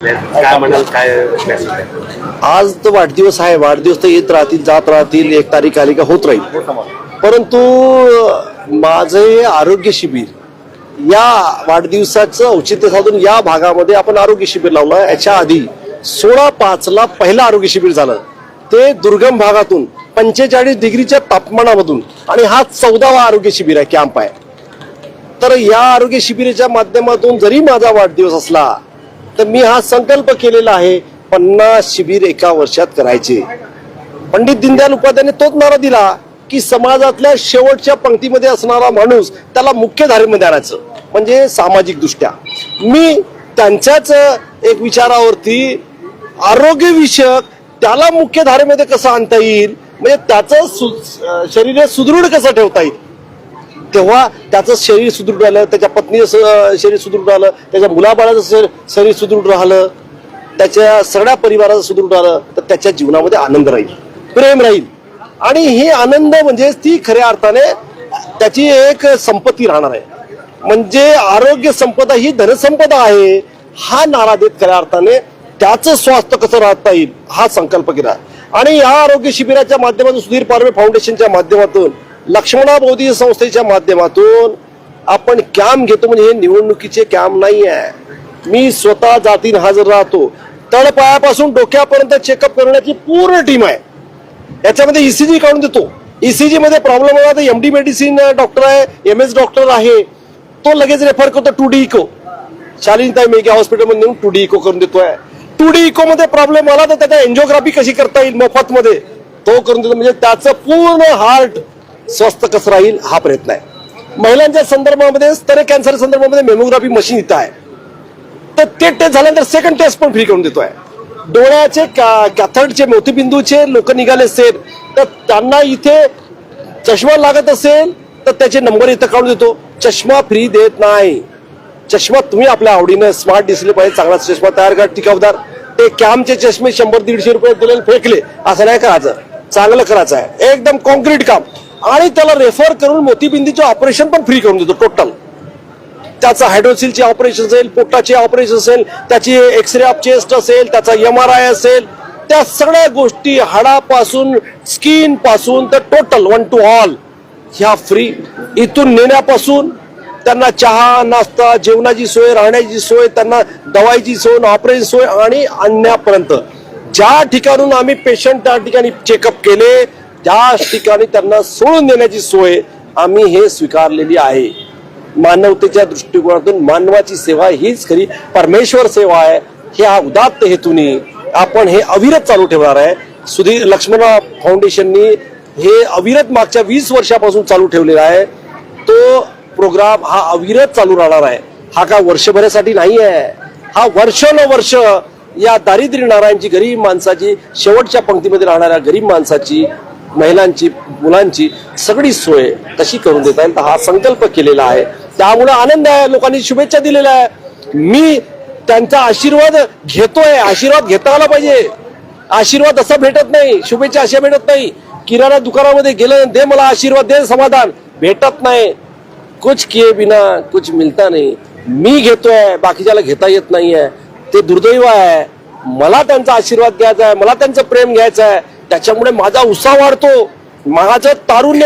काय म्हणाल, काय आज तो वाढदिवस आहे, वाढदिवस तर येत राहतील जात राहतील, 1 तारीख आली का होत राहील. परंतु माझे आरोग्य शिबिर या वाढदिवसाचं औचित्य साधून या भागामध्ये आपण आरोग्य शिबिर लावलं. याच्या आधी 16/5 पहिलं आरोग्य शिबिर झालं, ते दुर्गम भागातून 45 डिग्रीच्या तापमानामधून, आणि हा 14वा आरोग्य शिबिर आहे, कॅम्प आहे. तर या आरोग्य शिबिराच्या माध्यमातून जरी माझा वाढदिवस असला तर मी हा संकल्प केलेला आहे, 50 शिबिर एका वर्षात करायचे. पंडित दीनदयाल उपाध्यायने तोच नारा दिला की समाजातल्या शेवटच्या पंक्तीमध्ये असणारा माणूस त्याला मुख्य धारेमध्ये आणायचं, म्हणजे सामाजिक दृष्ट्या. मी त्यांच्याच एक विचारावरती आरोग्य विषयक त्याला मुख्य धारेमध्ये कसं आणता येईल, म्हणजे त्याचं शरीर सुदृढ कसं ठेवता येईल. तेव्हा त्याचं शरीर सुदृढ राहिलं, त्याच्या पत्नीचं शरीर सुदृढ राहिलं, त्याच्या मुलाबाळाचं शरीर सुदृढ राहिलं, त्याच्या सगळ्या परिवाराचं सुदृढ राहिलं, तर त्याच्या जीवनामध्ये आनंद राहील, प्रेम राहील. आणि ही आनंद म्हणजे ती खऱ्या अर्थाने त्याची एक संपत्ती राहणार आहे. म्हणजे आरोग्य संपदा ही धनसंपदा आहे, हा नारा देत खऱ्या अर्थाने त्याचं स्वास्थ्य कसं राहता येईल हा संकल्प केला. आणि या आरोग्य शिबिराच्या माध्यमातून, सुधीर पारवे फाउंडेशनच्या माध्यमातून, लक्ष्मणा बौद्धिक संस्थेच्या माध्यमातून आपण कॅम्प घेतो. म्हणजे हे निवडणुकीचे कॅम्प नाही आहे. मी स्वतः जातीन हजर राहतो, तळपायापासून डोक्यापर्यंत चेकअप करण्याची पूर्ण टीम आहे. याच्यामध्ये ईसीजी काढून देतो. ईसीजी मध्ये प्रॉब्लेम आला तर एमडी मेडिसिन डॉक्टर आहे, MS डॉक्टर आहे, तो लगेच रेफर करतो 2D इको. शालिनीताई मेघे हॉस्पिटलमध्ये नेऊन 2D इको करून देतोय. 2D इको मध्ये प्रॉब्लेम आला तर त्याचा एन्जिओग्राफी कशी करता येईल मोफत मध्ये, तो करून देतो. म्हणजे त्याचं पूर्ण हार्ट स्वस्थ कसं राहील हा प्रयत्न आहे. महिलांच्या संदर्भामध्ये, स्तन कॅन्सर संदर्भामध्ये मेमोग्राफी मशीन इथं आहे, तर ते टेस्ट झाल्यानंतर सेकंड टेस्ट पण फ्री करून देतोय. डोळ्याचे कॅथडचे मोतीबिंदूचे लोक निघाले असेल तर त्यांना इथे चष्मा लागत असेल तर त्याचे नंबर इथं काढून देतो. चष्मा फ्री देत नाही. चष्मा तुम्ही आपल्या आवडीनं स्मार्ट दिसले पाहिजे, चांगला चष्मा तयार करा, टिकावदार. ते कॅम्पचे चष्मे 100-150 रुपये दिले फेकले असं नाही करायचं, चांगलं करायचं आहे, एकदम कॉन्क्रीट काम. आणि त्याला रेफर करून मोतीबिंदूचे ऑपरेशन पण फ्री करून देतो टोटल. त्याचं हायड्रोसिलचे ऑपरेशन असेल, पोटाचे ऑपरेशन असेल, त्याची एक्सरे ऑफ चेस्ट असेल, त्याचा MRI असेल, त्या सगळ्या गोष्टी हाडापासून स्किन पासून तर टोटल 1 to all ह्या फ्री. इथून नेण्यापासून त्यांना चहा नाश्ता, जेवणाची सोय, राहण्याची सोय, त्यांना दवाईची सोय, ऑपरेशन सोय आणि आणण्यापर्यंत ज्या ठिकाणून आम्ही पेशंट त्या ठिकाणी चेकअप केले त्या ठिकाणी त्यांना सोडून देण्याची सोय आम्ही हे स्वीकारलेली आहे. मानवतेच्या दृष्टिकोनातून मानवाची सेवा हीच खरी परमेश्वर सेवा आहे. ह्या उदात्त हेतूने आपण हे अविरत चालू ठेवणार आहे. सुधीर लक्ष्मणा फाउंडेशननी हे अविरत मागच्या 20 वर्षापासून चालू ठेवलेला आहे. तो प्रोग्राम हा अविरत चालू राहणार आहे. हा का वर्षभरासाठी नाही आहे, हा वर्षानुवर्ष या दारिद्र्य नारायणची, गरीब माणसाची, शेवटच्या पंक्तीमध्ये राहणाऱ्या गरीब माणसाची, महिलांची, मुलांची सगळी सोय कशी करून देता येईल हा संकल्प केलेला आहे. त्यामुळे आनंद आहे. लोकांनी शुभेच्छा दिलेल्या आहे. मी त्यांचा आशीर्वाद घेतोय. आशीर्वाद घेता आला पाहिजे. आशीर्वाद असा भेटत नाही, शुभेच्छा अशा भेटत नाही. किराणा दुकानामध्ये गेलं, दे मला आशीर्वाद, दे समाधान, भेटत नाही. कुछ किए बिना कुछ मिलता नाही. मी घेतोय, बाकीच्याला घेता येत नाहीये, ते दुर्दैव आहे. मला त्यांचा आशीर्वाद घ्यायचा आहे, मला त्यांचं प्रेम घ्यायचं आहे. त्याच्यामुळे माझा उत्साह वाढतो. माझं तारुण्य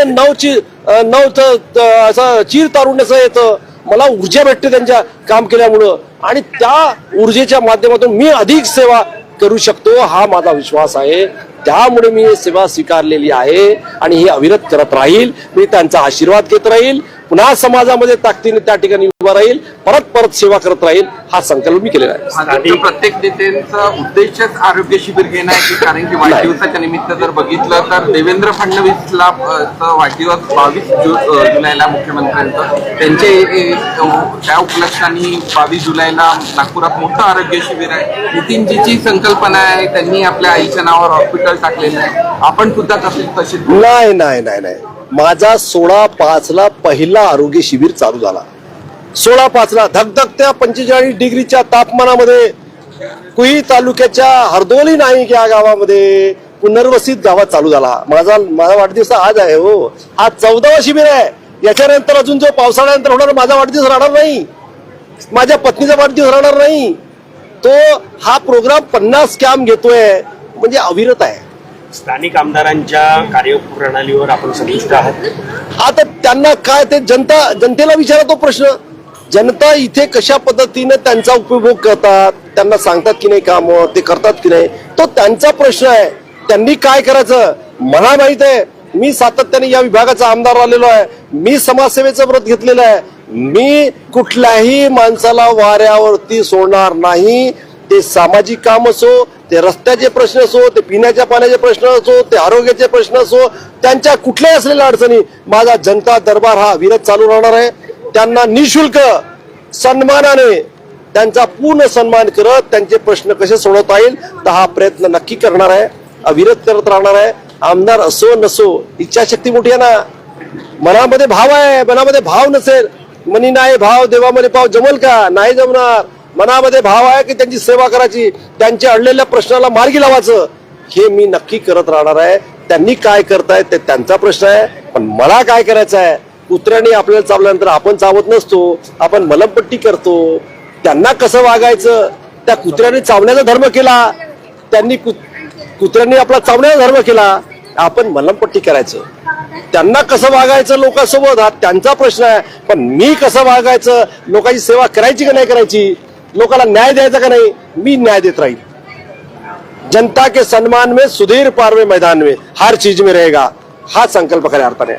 असं चिर तारुण्याचं येतं. मला ऊर्जा भेटते त्यांच्या काम केल्यामुळं, आणि त्या ऊर्जेच्या माध्यमातून मी अधिक सेवा करू शकतो हा माझा विश्वास आहे. त्यामुळे मी सेवा स्वीकारलेली आहे आणि ही अविरत करत राहील. मी त्यांचा आशीर्वाद घेत राहील, पुन्हा समाजामध्ये ताकदीने त्या ठिकाणी उभा राहील, परत परत सेवा करत राहील हा संकल्प मी केलेला आहे. प्रत्येक नेत्यांचा उद्देशच आरोग्य शिबिर घेणं आहे, कारण की वाढदिवसाच्या निमित्त जर बघितलं तर देवेंद्र फडणवीसला वाढदिवस 22 जुलैला मुख्यमंत्र्यांचं, त्यांचे त्या उपलक्षाने 22 जुलैला नागपुरात मोठं आरोग्य शिबिर आहे. नितीनजीची संकल्पना आहे, त्यांनी आपल्या आईच्या नावावर हॉस्पिटल टाकलेलं आहे. आपण सुद्धा तसे नाही नाही नाही नाही माझा 16/5 पहिला आरोग्य शिबिर चालू झाला. 16/5 धगधगत्या 45 डिग्रीच्या तापमानामध्ये कुई तालुक्याच्या हरदोली नाईक या गावामध्ये, पुनर्वसित गावात चालू झाला. माझा वाढदिवस आज आहे हो. हा 14वा शिबिर आहे. याच्यानंतर अजून जो पावसाळ्यानंतर होणार माझा वाढदिवस राहणार नाही, माझ्या पत्नीचा वाढदिवस राहणार नाही. तो हा प्रोग्राम 50 कॅम्प घेतोय म्हणजे अविरत आहे. स्थानिक आमदारांच्या कार्यप्रणालीवर आपण संतुष्ट आहात? आता त्यांना काय ते जनतेला विचारा तो प्रश्न. जनता इथे कशा पद्धतीने त्यांचा उपभोग करतात, त्यांना सांगतात की नाही काम, ते करतात की नाही, तो त्यांचा प्रश्न आहे. त्यांनी काय करायचं मला माहित आहे. मी सातत्याने या विभागाचा आमदार आलेलो आहे. मी समाजसेवेचं व्रत घेतलेलं आहे. मी कुठल्याही माणसाला वाऱ्यावरती सोडणार नाही. ते सामाजिक काम असो, ते रस्त्याचे प्रश्न असो, ते पिण्याच्या पाण्याचे प्रश्न असो, ते आरोग्याचे प्रश्न असो, त्यांच्या कुठल्याही असलेल्या अडचणी माझा जनता दरबार हा विरत चालू राहणार आहे. त्यांना निशुल्क सन्मानाने त्यांचा पूर्ण सन्मान करत त्यांचे प्रश्न कसे सोडवता येईल तर हा प्रयत्न नक्की करणार आहे, अविरत करत राहणार आहे. आमदार असो नसो, इच्छाशक्ती मोठी आहे ना. मनामध्ये भाव आहे. मनामध्ये भाव नसेल, मनी नाही भाव देवा मने पाव जमल का? नाही जमणार. मनामध्ये भाव आहे की त्यांची सेवा करायची, त्यांच्या अडलेल्या प्रश्नाला मार्गी लावायचं, हे मी नक्की करत राहणार आहे. त्यांनी काय करतायत ते त्यांचा प्रश्न आहे, पण मला काय करायचं आहे. कुत्र्याने आपल्याला चावल्यानंतर आपण चावत नसतो, आपण मलमपट्टी करतो. त्यांना कसं वागायचं, त्या कुत्र्याने चावण्याचा धर्म केला, त्यांनी कुत्र्यांनी आपला चावण्याचा धर्म केला, आपण मलमपट्टी करायचं. त्यांना कसं वागायचं लोकांसोबत हा त्यांचा प्रश्न आहे, पण मी कसं वागायचं, लोकांची सेवा करायची का नाही करायची, लोकांना न्याय द्यायचा का नाही, मी न्याय देत राहील. जनता के सम्मान में सुधीर पारवे मैदान में हर चीज में रहेगा, हा संकल्प खऱ्या अर्थाने.